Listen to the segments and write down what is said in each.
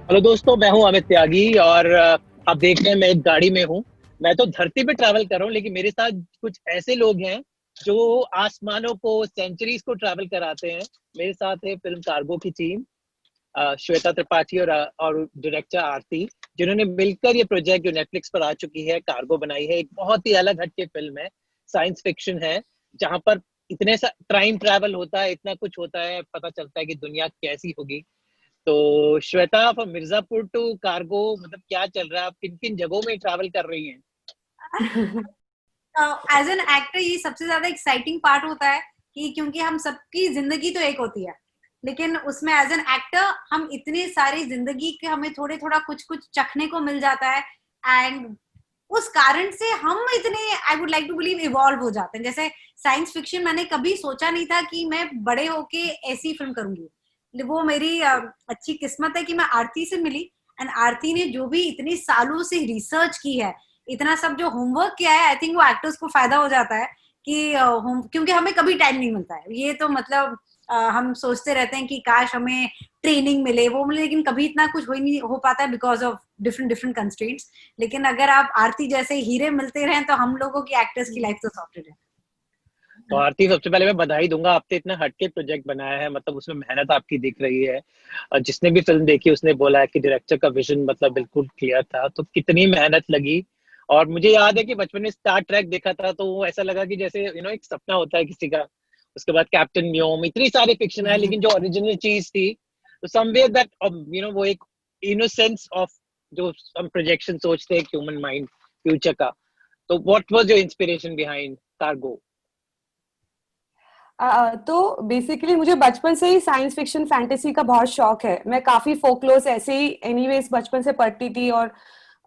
Hello दोस्तों, मैं हूं अमित त्यागी और आप देख रहे हैं मैं एक गाड़ी में हूं। मैं तो धरती पे ट्रैवल कर रहा हूं, लेकिन मेरे साथ कुछ ऐसे लोग हैं जो आसमानों को, सेंचुरीज को ट्रैवल कराते हैं। मेरे साथ है फिल्म कार्गो की टीम, श्वेता त्रिपाठी और डायरेक्टर आरती, जिन्होंने मिलकर ये प्रोजेक्ट जो नेटफ्लिक्स पर आ चुकी है, कार्गो बनाई है। एक बहुत ही अलग हटके फिल्म है, साइंस फिक्शन है, जहां पर इतने सा टाइम ट्रैवल होता है, इतना कुछ होता है, पता चलता है कि दुनिया कैसी होगी। तो Shweta, from Mirzapur to Cargo, मतलब क्या चल रहा है? आप किन किन जगहों में ट्रैवल कर रही हैं? एज एन एक्टर ये सबसे ज्यादा एक्साइटिंग पार्ट होता है कि क्योंकि हम सबकी जिंदगी तो एक होती है, लेकिन उसमें एज एन एक्टर हम इतनी सारी जिंदगी के हमें थोड़े थोड़ा कुछ कुछ चखने को मिल जाता है। एंड उस कारण से हम इतने I would like to believe evolve हो जाते हैं। जैसे साइंस फिक्शन मैंने कभी सोचा नहीं था कि मैं बड़े होके ऐसी फिल्म करूंगी। वो मेरी अच्छी किस्मत है कि मैं आरती से मिली। एंड आरती ने जो भी इतनी सालों से रिसर्च की है, इतना सब जो होमवर्क किया है, आई थिंक वो एक्टर्स को फायदा हो जाता है कि क्योंकि हमें कभी टाइम नहीं मिलता है। ये तो मतलब हम सोचते रहते हैं कि काश हमें ट्रेनिंग मिले, वो मिले, लेकिन कभी इतना कुछ हो ही नहीं हो पाता है because of different different constraints. लेकिन अगर आप आरती जैसे हीरे मिलते रहें तो हम लोगों की एक्टर्स की लाइफ तो सॉर्टेड है। तो आरती, सबसे पहले मैं बधाई दूंगा, आपने इतना हटके प्रोजेक्ट बनाया है, मतलब उसमें मेहनत आपकी दिख रही है। और जिसने भी फिल्म देखी उसने बोला है कि डायरेक्टर का विजन मतलब बिल्कुल क्लियर था। तो कितनी मेहनत लगी। और मुझे याद है कि बचपन में स्टार ट्रैक देखा था, तो वो ऐसा लगा कि जैसे एक सपना होता है किसी का। उसके बाद कैप्टन न्योम, इतनी सारी फिक्शन है, लेकिन जो ओरिजिनल चीज थी, तो समवेयर दैट वो एक इनोसेंस ऑफ जो हम प्रोजेक्शन सोचते हैं ह्यूमन माइंड फ्यूचर का। तो what was your inspiration behind cargo? तो बेसिकली मुझे बचपन से ही साइंस फिक्शन फैंटेसी का बहुत शौक है। मैं काफी फोकलोस ऐसे ही एनीवेज बचपन से पढ़ती थी, और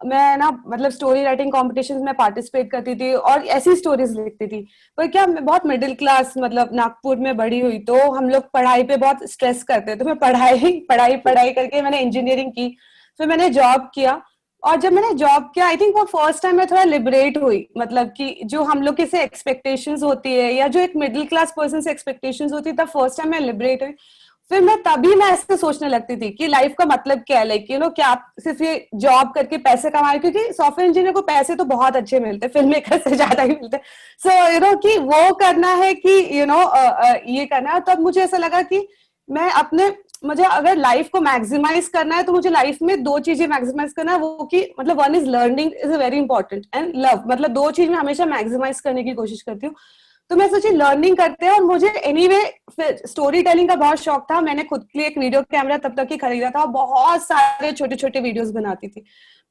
मैं ना मतलब स्टोरी राइटिंग कॉम्पिटिशन्स में पार्टिसिपेट करती थी और ऐसी स्टोरीज लिखती थी। पर क्या, मैं बहुत मिडिल क्लास मतलब नागपुर में बड़ी हुई, तो हम लोग पढ़ाई पे बहुत स्ट्रेस करते हैं, तो मैं पढ़ाई पढ़ाई पढ़ाई करके मैंने इंजीनियरिंग की। फिर मैंने जॉब किया, और जब मैंने जॉब किया, आई थिंक वो फर्स्ट टाइम मैं थोड़ा लिबरेट हुई। मतलब कि जो हम लोग की से एक्सपेक्टेशंस होती है, या जो एक मिडिल क्लास पर्सन से एक्सपेक्टेशंस होती है, तब फर्स्ट टाइम मैं लिबरेट हुई। फिर मैं तभी मैं ऐसे सोचने लगती थी कि लाइफ का मतलब क्या है। लाइक क्या आप सिर्फ ये जॉब करके पैसे कमा रहे, क्योंकि सॉफ्टवेयर इंजीनियर को पैसे तो बहुत अच्छे मिलते हैं, फिल्म मेकर से ज्यादा ही मिलते हैं। सो कि वो करना है कि ये करना है। तब मुझे ऐसा लगा कि मैं अपने मुझे अगर लाइफ को मैक्सिमाइज करना है, तो मुझे लाइफ में दो चीजें मैक्सिमाइज करना है। वो कि मतलब one is learning is very important, and love, मतलब दो चीज मैं हमेशा मैक्सिमाइज करने की कोशिश करती हूँ। तो मैं सोची लर्निंग करते हैं। और मुझे एनीवे स्टोरी टेलिंग का बहुत शौक था। मैंने खुद के लिए एक वीडियो कैमरा तब तक ही खरीदा था, और बहुत सारे छोटे छोटे वीडियोस बनाती थी।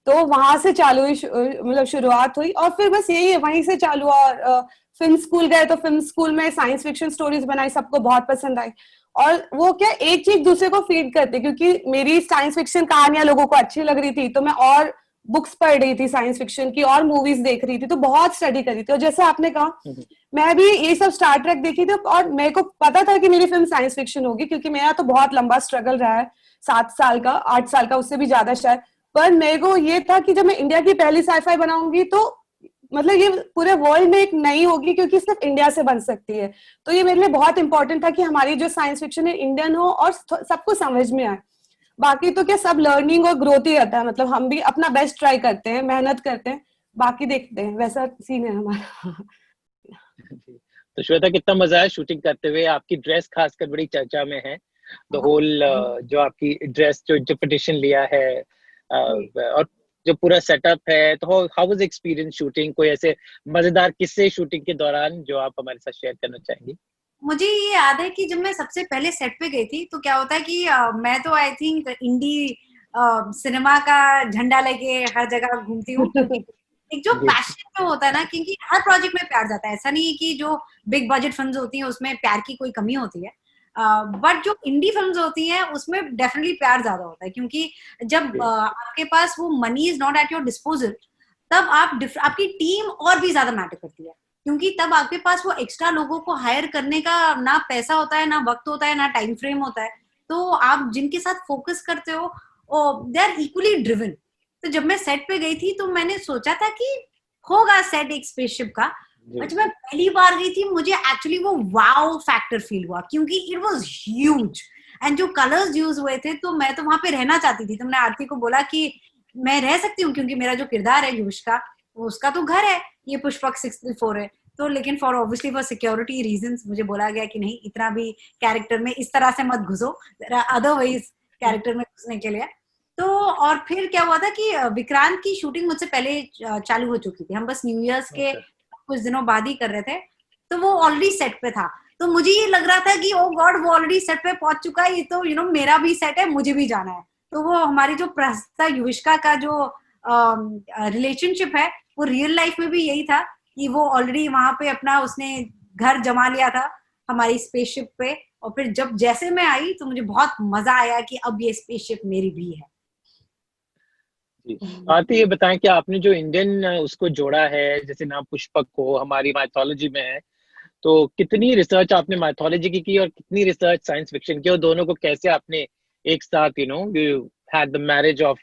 तो वहां से चालू हुई, मतलब शुरुआत हुई, और फिर बस यही है, वहीं से चालू हुआ। और फिल्म स्कूल गए, तो फिल्म स्कूल में साइंस फिक्शन स्टोरीज बनाई, सबको बहुत पसंद आई। और वो क्या, एक चीज दूसरे को फीड करते, क्योंकि मेरी साइंस फिक्शन कहानियां लोगों को अच्छी लग रही थी, तो मैं और बुक्स पढ़ रही थी साइंस फिक्शन की, और मूवीज देख रही थी, तो बहुत स्टडी कर रही थी। और जैसे आपने कहा, मैं भी ये सब स्टार ट्रेक देखी थी, और मेरे को पता था कि मेरी फिल्म साइंस फिक्शन होगी, क्योंकि मेरा तो बहुत लंबा स्ट्रगल रहा है, 7 साल का, 8 साल का, उससे भी ज्यादा शायद। पर मेरे को ये था कि जब मैं इंडिया की पहली साईफाई बनाऊंगी, तो मतलब ये पूरे वर्ल्ड में एक नई होगी, क्योंकि सिर्फ इंडिया से बन सकती है। तो ये मेरे लिए बहुत इंपॉर्टेंट था कि हमारी जो साइंस फिक्शन है इंडियन हो, और सबको समझ में आए। बाकी तो क्या, सब लर्निंग और ग्रोथ ही रहता है। मतलब हम भी अपना बेस्ट ट्राई करते हैं, मेहनत करते हैं, बाकी देखते हैं, वैसा सीन है हमारा। तो श्वेता, कितना मजा है शूटिंग करते हुए? आपकी ड्रेस खासकर बड़ी चर्चा में है। द होल जो आपकी ड्रेस जो इंटरप्रिटेशन लिया है, और जो पूरा सेटअप है, तो हाउ वाज एक्सपीरियंस शूटिंग? कोई ऐसे मजेदार किस्से शूटिंग के दौरान जो आप हमारे साथ शेयर करना चाहेंगे? मुझे ये याद है कि जब मैं सबसे पहले सेट पे गई थी, तो क्या होता है कि मैं तो आई थिंक इंडी सिनेमा का झंडा लेके हर जगह घूमती हूँ, क्योंकि एक जो जी। पैशन जो होता है ना, क्योंकि हर प्रोजेक्ट में प्यार जाता है। ऐसा नहीं है कि जो बिग बजट फिल्म्स होती हैं उसमें प्यार की कोई कमी होती है, बट जो इंडी फिल्म्स होती हैं उसमें डेफिनेटली प्यार ज्यादा होता है। क्योंकि जब आपके पास वो money is not at your disposal, तब आपकी टीम और भी ज्यादा मैटर करती है। क्योंकि तब आपके पास वो एक्स्ट्रा लोगों को हायर करने का ना पैसा होता है, ना वक्त होता है, ना टाइम फ्रेम होता है। तो आप जिनके साथ फोकस करते हो, दे आर इक्वली ड्रिवन। तो जब मैं सेट पे गई थी, तो मैंने सोचा था कि होगा सेट एक स्पेसशिप का। और जी। जब मैं पहली बार गई थी, मुझे एक्चुअली वो वाओ फैक्टर फील हुआ, क्योंकि इट वाज ह्यूज। एंड जो कलर्स यूज हुए थे, तो मैं तो वहां पे रहना चाहती थी। तुमने आरती को बोला कि मैं रह सकती हूँ क्योंकि मेरा जो किरदार है युविश का, उसका तो घर है, ये पुष्पक 64 है, तो लेकिन for obviously for security reasons मुझे बोला गया कि नहीं, इतना भी कैरेक्टर में इस तरह से मत घुसो, अदर वेज कैरेक्टर में घुसने के लिए। तो और फिर क्या हुआ था कि विक्रांत की शूटिंग मुझसे पहले चालू हो चुकी थी, हम बस न्यू ईयर्स के कुछ दिनों बाद ही कर रहे थे, तो वो ऑलरेडी सेट पे था। तो मुझे ये लग रहा था कि ओ गॉड, वो ऑलरेडी सेट पे पहुंच चुका है, ये तो मेरा भी सेट है, मुझे भी जाना है। तो वो हमारी जो प्रस्ता युविष्का का जो रिलेशनशिप है, वो रियल लाइफ में भी यही था कि वो ऑलरेडी वहां पे अपना उसने घर जमा लिया था हमारी स्पेसशिप पे, और फिर जब जैसे मैं आई तो मुझे बहुत मजा आया कि अब ये स्पेसशिप मेरी भी है। आरती, ये बताएं कि आपने जो इंडियन उसको जोड़ा है, जैसे नाम पुष्पक को हमारी माइथोलॉजी में है, तो कितनी रिसर्च आपने माइथोलॉजी की और कितनी रिसर्च साइंस फिक्शन की, और दोनों को कैसे आपने एक साथ you had the marriage of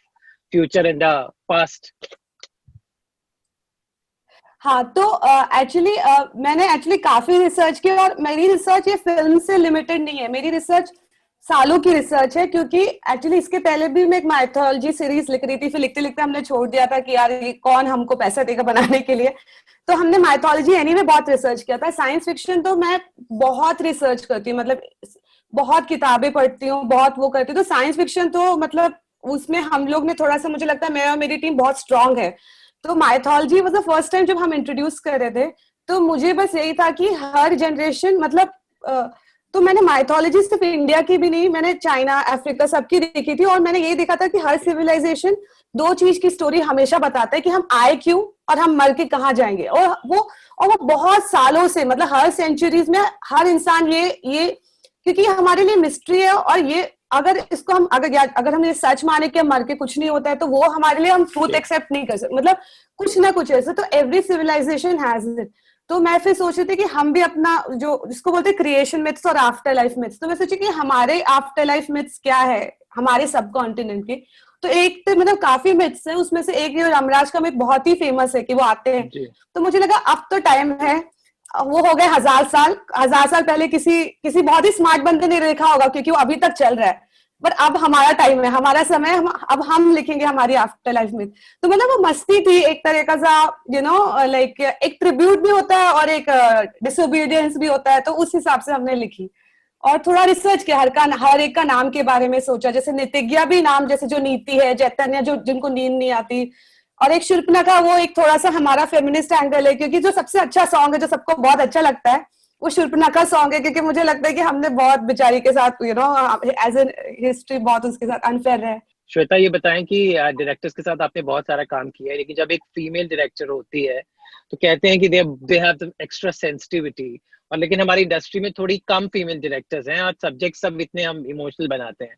future and the past? हाँ, तो एक्चुअली मैंने एक्चुअली काफी रिसर्च की, और मेरी रिसर्च ये फिल्म से लिमिटेड नहीं है, मेरी रिसर्च सालों की रिसर्च है, क्योंकि एक्चुअली इसके पहले भी मैं एक माइथोलॉजी सीरीज लिख रही थी, फिर लिखते लिखते हमने छोड़ दिया था कि यार ये कौन हमको पैसा देगा बनाने के लिए, तो हमने माइथोलॉजी एनीवे बहुत रिसर्च किया था। साइंस फिक्शन तो मैं बहुत रिसर्च करती हूँ, मतलब बहुत किताबें पढ़ती हूँ, बहुत वो करती हूँ। तो साइंस फिक्शन तो मतलब उसमें हम लोग ने थोड़ा सा, मुझे लगता है मैं और मेरी टीम बहुत स्ट्रांग है। तो mythology was the first time जब हम इंट्रोड्यूस कर रहे थे, तो मुझे बस यही था कि हर जनरेशन, मतलब तो मैंने माइथोलॉजी सिर्फ इंडिया की भी नहीं, मैंने चाइना, अफ्रीका सबकी देखी थी, और मैंने यही देखा था कि हर सिविलाइजेशन दो चीज की स्टोरी हमेशा बताता है कि हम आए क्यों और हम मर के कहाँ जाएंगे। और वो बहुत सालों से, मतलब हर सेंचुरीज में हर इंसान ये क्योंकि हमारे लिए मिस्ट्री है, और ये अगर इसको हम अगर हम ये सच माने कि मर के कुछ नहीं होता है, तो वो हमारे लिए हम ट्रूथ एक्सेप्ट नहीं कर सकते, मतलब कुछ ना कुछ ऐसा। तो एवरी सिविलाइजेशन हैज इट। तो मैं फिर सोच रही थी कि हम भी अपना जो जिसको बोलते हैं क्रिएशन मिथ्स और आफ्टर लाइफ मिथ्स, तो मैं सोची कि हमारे आफ्टर लाइफ मिथ्स क्या है हमारे सब कॉन्टिनेंट के। तो एक तो मतलब काफी मिथ्स है, उसमें से एक ये यमराज का मिथ बहुत ही फेमस है कि वो आते हैं। तो मुझे लगा अब तो टाइम है, वो हो गए 1000 साल पहले किसी बहुत ही स्मार्ट बंदे ने देखा होगा, क्योंकि वो अभी तक चल रहा है। बट अब हमारा टाइम है, हमारा समय, अब हम लिखेंगे हमारी आफ्टर लाइफ में। तो मतलब वो मस्ती थी एक तरीका सा, लाइक एक ट्रिब्यूट भी होता है और एक डिसोबीडियंस भी होता है, तो उस हिसाब से हमने लिखी। और थोड़ा रिसर्च किया, हर एक का नाम के बारे में सोचा, जैसे नितिज्ञा भी नाम, जैसे जो नीति है, चैतन्य जो जिनको नींद नहीं आती, और एक शूर्पणखा, वो एक थोड़ा सा हमारा फेमिनिस्ट एंगल है, क्योंकि जो सबसे अच्छा सॉन्ग है जो सबको बहुत अच्छा लगता है वो शूर्पणखा सॉन्ग है, क्योंकि मुझे लगता है कि हमने बहुत बेचारी के साथ एज एन हिस्ट्री बहुत उसके साथ अनफेयर है। श्वेता, ये बताएं कि डायरेक्टर्स के साथ आपने बहुत सारा काम किया है, लेकिन जब एक फीमेल डायरेक्टर होती है तो कहते हैं कि दे हैव एक्स्ट्रा सेंसिटिविटी, और लेकिन हमारी इंडस्ट्री में थोड़ी कम फीमेल डायरेक्टर्स हैं और सब्जेक्ट सब इतने हम इमोशनल बनाते हैं।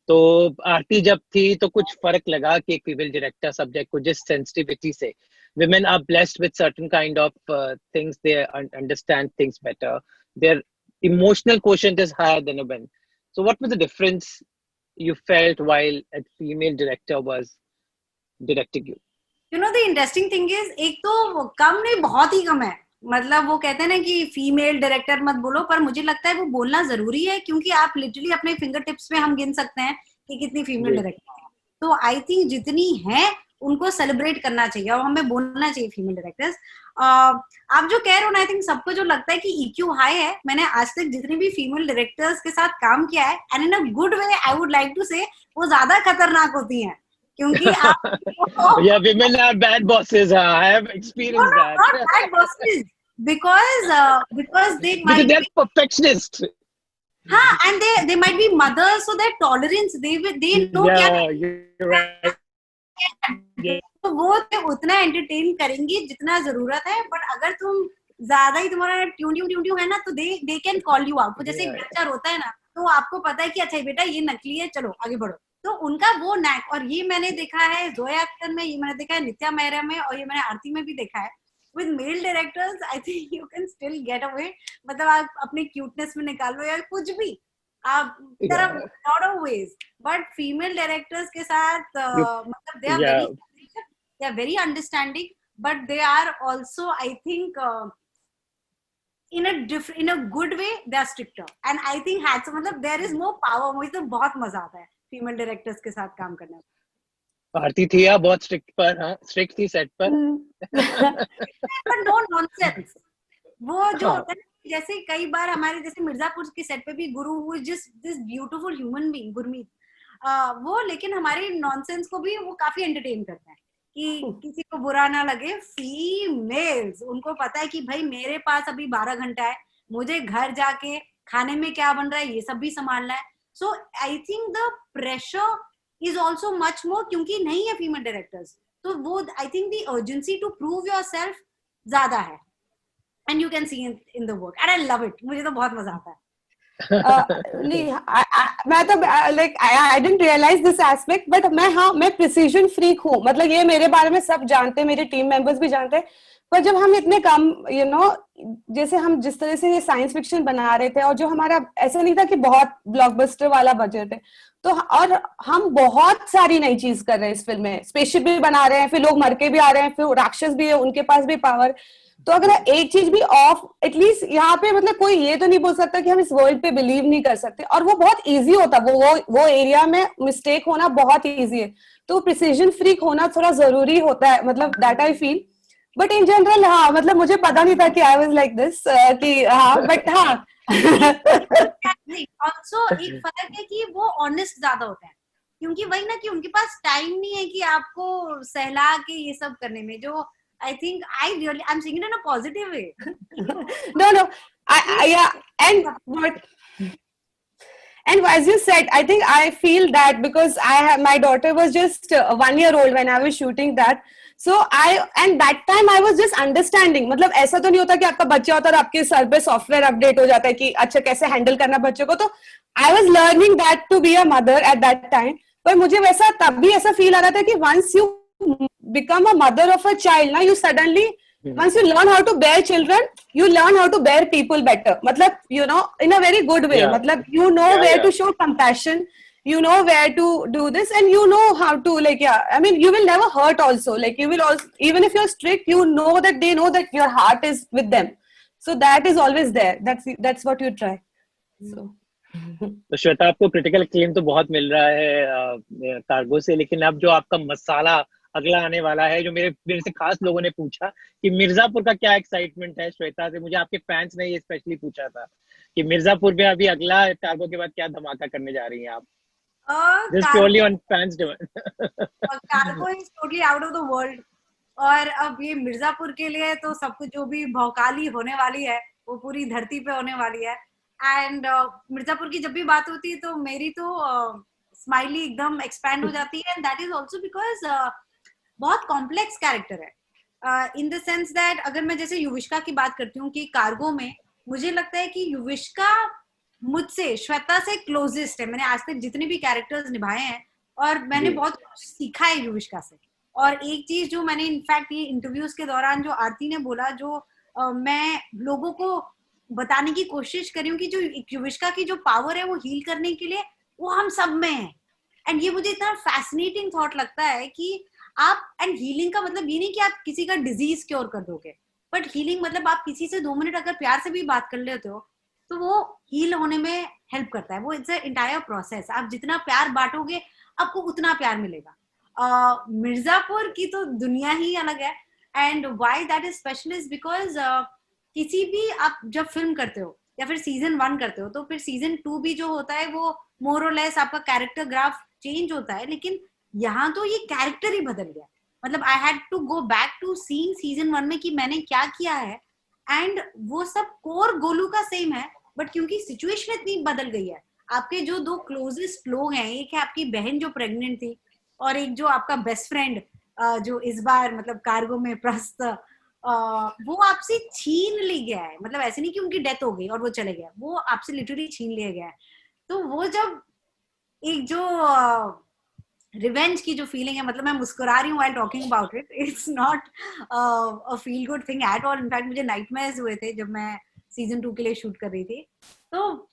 तो आरती जब थी तो कुछ फर्क लगा कि एक फीमेल डायरेक्टर सब्जेक्ट को जिस सेंसिटिविटी से, women are blessed with certain kind of things, they understand things better, their emotional quotient is higher than a man. So what was the difference you felt while a female director was directing you? The interesting thing is, एक तो कम नहीं, बहुत ही कम है। मतलब वो कहते हैं ना कि फीमेल डायरेक्टर मत बोलो, पर मुझे लगता है वो बोलना जरूरी है, क्योंकि आप लिटरली अपने फिंगर टिप्स में हम गिन सकते हैं कि कितनी फीमेल डायरेक्टर है। तो आई थिंक जितनी है उनको सेलिब्रेट करना चाहिए और हमें बोलना चाहिए फीमेल डायरेक्टर्स। आप जो कह रहे हो ना, आई थिंक सबको जो लगता है कि ईक्यू हाई है, मैंने आज तक जितनी भी फीमेल डायरेक्टर्स के साथ काम किया है, and in a good way I would like to say, वो ज्यादा खतरनाक होती हैं, क्योंकि आप yeah, women are bad bosses. I have experienced that. Not bad bosses, because they might they're perfectionists. and they might be mothers, so their tolerance, they know yeah, you're right. तो वो उतना एंटरटेन करेंगी जितना जरूरत है, but अगर तुम ज्यादा ही तुम्हारा ट्यून है ना, तो they can call you out. जैसे बच्चा रोता है ना, तो आपको पता है कि अच्छा बेटा ये नकली है, चलो आगे बढ़ो। तो उनका वो नैक, और ये मैंने देखा है जोया अख्तर में, ये मैंने देखा है नित्या मेहरा में, और ये मैंने आरती में भी देखा है। With male directors I think you can still get away, मतलब आप अपने क्यूटनेस में निकाल लो या कुछ भी, आप तरफ lot of ways. But female directors के साथ मतलब they are very understanding, but they are also, I think, in a good way they are stricter, and I think hats मतलब there is more power. मुझे तो बहुत मजा आता है फीमेल डायरेक्टर्स के साथ काम करने में। भारती थी या बहुत स्ट्रिक्ट पर, हाँ स्ट्रिक्ट थी सेट पर। But no nonsense, वो जो हाँ। होता है ना, जैसे कई बार हमारे जैसे मिर्जापुर के सेट पे भी गुरु who is just this beautiful human being Gurmeet, वो लेकिन हमारे नॉनसेंस को भी वो काफी एंटरटेन करते हैं कि किसी को बुरा ना लगे। फीमेल्स उनको पता है कि भाई मेरे पास अभी 12 घंटा है, मुझे घर जाके खाने में क्या बन रहा है ये सब भी संभालना है। So I think the pressure is also much more, क्योंकि नहीं है फीमेल डायरेक्टर्स, तो वो I think the urgency to prove your self ज्यादा है, and you can see in the work, and I love it, मुझे तो बहुत मजा आता है। नहीं, मैं तो like I didn't realise this aspect, but मैं प्रिसीजन फ्रीक हूँ, मतलब ये मेरे बारे में सब जानते हैं, मेरे टीम मेंबर्स भी जानते हैं। पर जब हम इतने कम जैसे हम जिस तरह से ये साइंस फिक्शन बना रहे थे, और जो हमारा ऐसा नहीं था कि बहुत ब्लॉकबस्टर वाला बजट है, तो और हम बहुत सारी नई चीज कर रहे हैं इस फिल्म में। स्पेसशिप भी बना रहे हैं, फिर लोग मर के भी आ रहे हैं, फिर राक्षस भी है, उनके पास भी पावर। तो अगर एक चीज भी ऑफ, एटलीस्ट यहाँ पे मतलब कोई ये तो नहीं बोल सकता कि हम इस वर्ल्ड पे बिलीव नहीं कर सकते। और वो बहुत इजी होता, वो एरिया में मिस्टेक होना बहुत इजी है, तो प्रिसीजन फ्रीक होना थोड़ा जरूरी होता है, मतलब that I feel. But in general हाँ, मतलब मुझे पता नहीं था कि आई वाज लाइक दिस कि हाँ, बट हाँ ऑल्सो एक फर्क है कि वो ऑनेस्ट ज्यादा होते हैं, क्योंकि वही ना कि उनके पास टाइम नहीं है कि आपको सहला के ये सब करने में। जो I think I'm saying it in a positive way. No, yeah, and as you said, I think I feel that because my daughter was just 1 year old when I was shooting that, so and that time I was just understanding, मतलब ऐसा तो नहीं होता कि आपका बच्चा होता है और आपके सर पे सॉफ्टवेयर अपडेट हो जाता है कि अच्छा कैसे हैंडल करना बच्चे को। तो I was learning that to be a mother at that time, पर मुझे वैसा तब भी ऐसा फील आ रहा था कि once you become a mother of a child, now you suddenly once you learn how to bear children, you learn how to bear people better, matlab in a very good way, matlab where to show compassion, where to do this, and how to I mean you will never hurt also, you will also, even if you're strict, that they know that your heart is with them, so that is always there, that's what you try. So तो श्वेता, आपको critical acclaim तो बहुत मिल रहा है cargo से, लेकिन अब जो आपका मसाला अगला आने वाला है, जो मेरे से खास लोगों ने पूछा कि मिर्जापुर का क्या एक्साइटमेंट है श्वेता से, मुझे आपके फैंस ने ये स्पेशली पूछा था कि मिर्जापुर में अभी अगला कार्गो के बाद क्या धमाका करने जा रही हैं आप? Just purely on fans cargo is totally out of the world, और अब ये मिर्जापुर के लिए तो सब कुछ जो भी भौकाली होने वाली है वो पूरी धरती पे होने वाली है। एंड मिर्जापुर की जब भी बात होती है तो मेरी तो स्माइली एकदम एक्सपैंड हो जाती है, and that is also because बहुत कॉम्प्लेक्स कैरेक्टर है, इन द सेंस दैट अगर मैं जैसे युविष्का की बात करती हूँ कि कार्गो में मुझे लगता है कि युविष्का मुझसे श्वेता से क्लोजेस्ट है। मैंने आज तक जितने भी कैरेक्टर्स निभाए हैं और मैंने बहुत कुछ सीखा है युविष्का से। और एक चीज जो मैंने इनफैक्ट ये इंटरव्यूज के दौरान जो आरती ने बोला, जो मैं लोगों को बताने की कोशिश कर रही हूँ कि जो युविष्का की जो पावर है वो हील करने के लिए वो हम सब में है। एंड ये मुझे इतना फैसिनेटिंग थॉट लगता है कि आप, एंड हीलिंग का मतलब ये नहीं कि आप किसी का डिजीज क्योर कर दोगे, बट हीलिंग मतलब आप किसी से 2 मिनट अगर प्यार से भी बात कर लेते हो तो वो हील होने में हेल्प करता है। वो इट्स एंटायर प्रोसेस, आप जितना प्यार बांटोगे आपको उतना प्यार मिलेगा। मिर्जापुर की तो दुनिया ही अलग है, and why that is special is because किसी भी आप जब फिल्म करते हो या फिर सीजन 1 करते हो तो फिर सीजन 2 भी जो होता है वो मोर और लेस आपका कैरेक्टर ग्राफ चेंज होता है, लेकिन यहाँ तो ये कैरेक्टर ही बदल गया। मतलब I had to go back to scene season 1 में कि मैंने क्या किया है, एंड वो सब कोर गोलू का सेम है, बट क्योंकि सिचुएशन इतनी बदल गई है, आपके जो 2 क्लोजेस्ट लोग हैं, एक है आपकी बहन जो प्रेग्नेंट थी और एक जो आपका बेस्ट फ्रेंड जो इस बार मतलब कार्गो में प्रस्त, वो आपसे छीन ली गया है। मतलब ऐसे नहीं कि उनकी डेथ हो गई और वो चले गए, वो आपसे लिटरली छीन लिया गया है। तो वो जब एक जो रिवेंज की जो फीलिंग है, मतलब मैं मुस्कुरा रही हूँ while talking about it, it's not a feel good thing at all. In fact मुझे नाइटमेयर्स हुए थे जब मैं सीजन 2 के लिए शूट कर रही थी। तो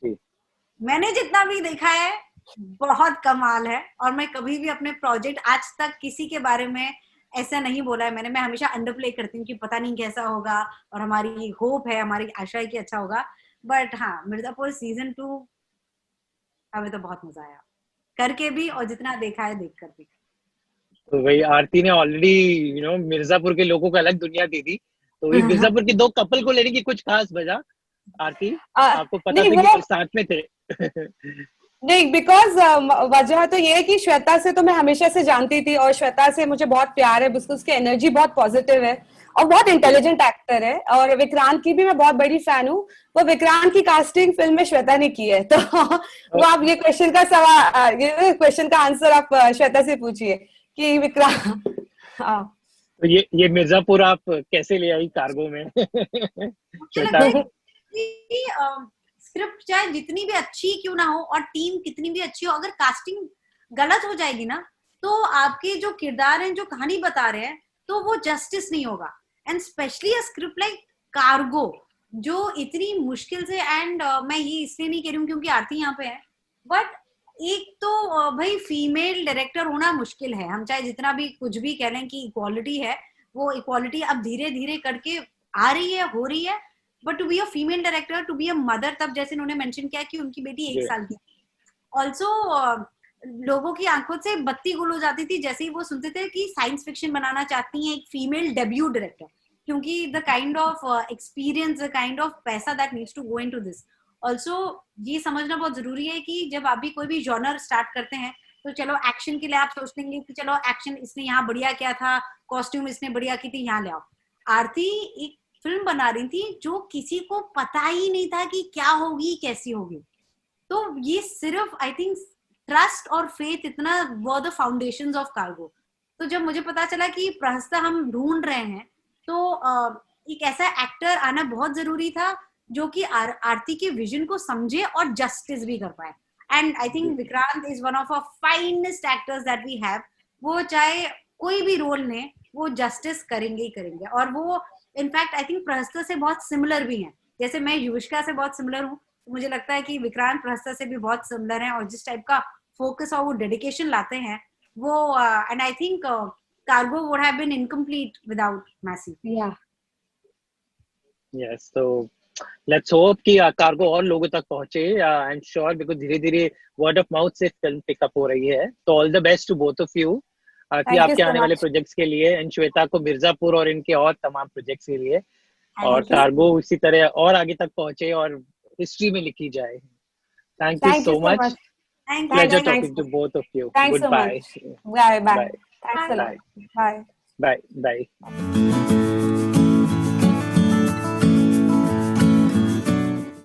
मैंने जितना भी देखा है बहुत कमाल है, और मैं कभी भी अपने प्रोजेक्ट आज तक किसी के बारे में ऐसा नहीं बोला है मैंने, मैं हमेशा अंडर प्ले करती हूँ कि पता नहीं कैसा होगा, और हमारी होप है, हमारी आशा है कि अच्छा होगा। बट हाँ, मिर्जापुर सीजन 2 हमें तो बहुत मजा आया करके भी, और जितना देखा है देख कर भी। तो भाई आरती ने ऑलरेडी मिर्जापुर के लोगों को अलग दुनिया दी थी, तो ये मिर्जापुर के दो कपल को लेने की कुछ खास वजह आरती, आपको पता नहीं था कि वो वो साथ में थे? नहीं, बिकॉज वजह तो ये है कि श्वेता से तो मैं हमेशा से जानती थी, और श्वेता से मुझे बहुत प्यार है, बिकॉज उसकी एनर्जी बहुत पॉजिटिव है और बहुत इंटेलिजेंट एक्टर है। और विक्रांत की भी मैं बहुत बड़ी फैन हूँ। वो विक्रांत की कास्टिंग फिल्म में श्वेता ने की है, तो वो आप ये क्वेश्चन का सवाल, ये क्वेश्चन का आंसर आप श्वेता से पूछिए कि विक्रांत। हाँ, तो ये मिर्जापुर आप कैसे ले आई कार्गो में? मुझे श्वेता। लगता है कि स्क्रिप्ट चाहे जितनी भी अच्छी क्यों ना हो और टीम कितनी भी अच्छी हो, अगर कास्टिंग गलत हो जाएगी ना, तो आपके जो किरदार हैं, जो कहानी बता रहे हैं, तो वो जस्टिस नहीं होगा। And specially a script like cargo, जो इतनी मुश्किल से, एंड मैं ये इसलिए नहीं कह रही हूँ क्योंकि आरती यहाँ पे है, बट एक तो भाई फीमेल डायरेक्टर होना मुश्किल है। हम चाहे जितना भी कुछ भी कह लें कि इक्वालिटी है, वो इक्वालिटी अब धीरे धीरे करके आ रही है, हो रही है, but to be a female director, to be a mother, तब जैसे उन्होंने मेंशन किया कि उनकी बेटी 1 साल की, ऑल्सो लोगों की आंखों से बत्ती गुल हो जाती थी जैसे ही वो सुनते थे कि साइंस फिक्शन बनाना चाहती हैं एक फीमेल डेब्यू डायरेक्टर, क्योंकि the kind of experience, the kind of पैसा that needs to go into this. Also ये समझना बहुत जरूरी है कि जब आप भी कोई भी जॉनर स्टार्ट करते हैं, तो चलो एक्शन के लिए आप सोच लेंगे कि चलो एक्शन इसने यहाँ बढ़िया किया था, कॉस्ट्यूम इसने बढ़िया की थी, यहाँ ले आओ। आरती एक फिल्म बना रही थी जो किसी को पता ही नहीं था कि क्या होगी, कैसी होगी। तो ये सिर्फ आई थिंक ट्रस्ट और फेथ, इतना वो द फाउंडेशंस ऑफ कार्गो। तो जब मुझे पता चला कि प्रहस्ता हम ढूंढ रहे हैं, तो एक ऐसा एक्टर आना बहुत जरूरी था जो कि आरती के विजन को समझे और जस्टिस भी कर पाए। And I think Vikrant is one of a finest actors that we have. वो चाहे कोई भी रोल ले, वो जस्टिस करेंगे ही करेंगे। और वो इनफैक्ट आई थिंक प्रहस्ता से बहुत सिमिलर भी हैं। जैसे मैं युविष्का से बहुत सिमिलर हूँ, तो मुझे लगता है कि विक्रांत प्रहस्ता से भी बहुत सिमिलर है, और जिस टाइप का फोकस और वो डेडिकेशन लाते हैं वो, and I think Cargo would have been incomplete without Massey. Yes, तो लेट्स होप कि कार्गो और लोगों तक पहुंचे। आई एम श्योर, बिकॉज धीरे धीरे वर्ड ऑफ माउथ से फिल्म पिकअप हो रही है। तो all the best to both of you, कि आपके आने वाले प्रोजेक्ट्स के लिए, एंड श्वेता को मिर्जापुर और इनके और तमाम प्रोजेक्ट्स के लिए, और कार्गो इसी तरह और आगे तक पहुंचे और हिस्ट्री में लिखी जाए। Thank you so much. Pleasure talking to both of you. Goodbye. Bye. Bye. Thanks a lot. Bye. Bye. Bye.